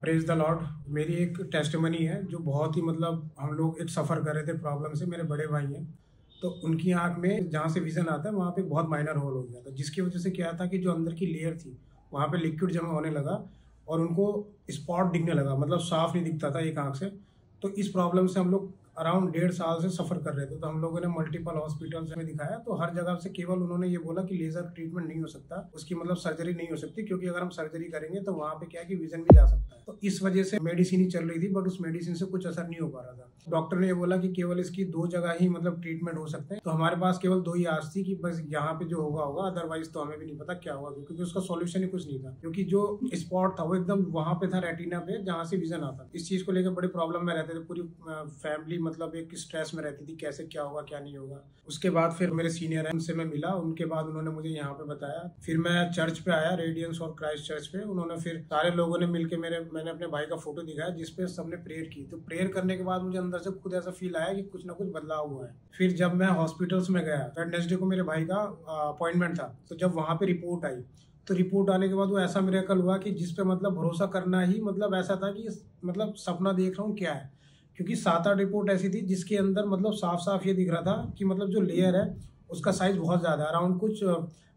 Praise the Lord. मेरी एक testimony है जो बहुत ही मतलब हम लोग एक सफ़र कर रहे थे प्रॉब्लम से। मेरे बड़े भाई हैं तो उनकी आंख में जहाँ से विजन आता है वहाँ पे बहुत माइनर होल हो गया था, जिसकी वजह से क्या था कि जो अंदर की लेयर थी वहाँ पे लिक्विड जमा होने लगा और उनको स्पॉट दिखने लगा, मतलब साफ नहीं दिखता था एक आंख से। तो इस प्रॉब्लम से हम लोग अराउंड 1.5 साल से सफ़र कर रहे थे। तो हम लोगों ने मल्टीपल हॉस्पिटल्स में दिखाया, तो हर जगह से केवल उन्होंने ये बोला कि लेज़र ट्रीटमेंट नहीं हो सकता, उसकी मतलब सर्जरी नहीं हो सकती, क्योंकि अगर हम सर्जरी करेंगे तो वहाँ पे क्या है कि विजन भी जा सकता है। तो इस वजह से मेडिसिन ही चल रही थी, बट उस मेडिसिन से कुछ असर नहीं हो पा रहा था। डॉक्टर ने ये बोला कि केवल इसकी 2 जगह ही मतलब ट्रीटमेंट हो सकते हैं। तो हमारे पास केवल 2 ही आस थी कि बस यहाँ पे जो होगा होगा, अदरवाइज तो हमें भी नहीं पता क्या होगा, क्योंकि उसका सॉल्यूशन ही कुछ नहीं था। क्योंकि जो स्पॉट था वो एकदम वहाँ पे था, रेटिना पे, जहाँ से विजन आता। इस चीज़ को लेकर बड़े प्रॉब्लम में रहते थे, पूरी फैमिली मतलब एक स्ट्रेस में रहती थी, कैसे क्या होगा क्या नहीं होगा। उसके बाद फिर मेरे सीनियर हैं, उनसे मैं मिला, उनके बाद उन्होंने मुझे यहाँ पे बताया। फिर मैं चर्च पे आया, रेडियंस और क्राइस्ट चर्च पे। उन्होंने फिर सारे लोगों ने मिलकर मैंने अपने भाई का फोटो दिखाया जिसपे सबने प्रेयर की। तो प्रेयर करने के बाद मुझे अंदर से खुद ऐसा फील आया कि कुछ ना कुछ बदलाव हुआ है। फिर जब मैं हॉस्पिटल्स में गया, वेडनेसडे को मेरे भाई का अपॉइंटमेंट था, तो जब वहाँ पे रिपोर्ट आई तो रिपोर्ट आने के बाद वो ऐसा मिरेकल हुआ कि जिसपे मतलब भरोसा करना ही मतलब ऐसा था कि मतलब सपना देख रहा हूँ क्या है। क्योंकि 7-8 रिपोर्ट ऐसी थी जिसके अंदर मतलब साफ साफ ये दिख रहा था कि मतलब जो लेयर है उसका साइज बहुत ज़्यादा है, अराउंड कुछ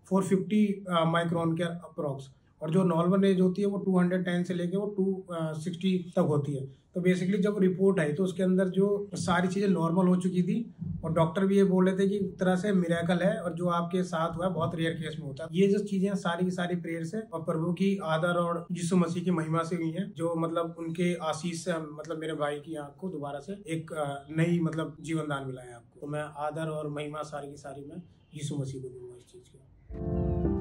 450 माइक्रोन के अप्रॉक्स, और जो नॉर्मल रेंज होती है वो 210 से लेके वो 260 तक होती है। तो बेसिकली जब रिपोर्ट आई तो उसके अंदर जो सारी चीज़ें नॉर्मल हो चुकी थी, और डॉक्टर भी ये बोल रहे थे कि एक तरह से मिरेकल है, और जो आपके साथ हुआ है बहुत रेयर केस में होता है। ये जो चीज़ें सारी की सारी प्रेयर से और प्रभु की आदर और यीशु मसीह की महिमा से हुई हैं, जो मतलब उनके आशीष से मतलब मेरे भाई की आंख को दोबारा से एक नई मतलब जीवन दान मिला है आपको। तो मैं आदर और महिमा सारी की सारी मैं यीशु मसीह को दूंगा इस चीज़ की।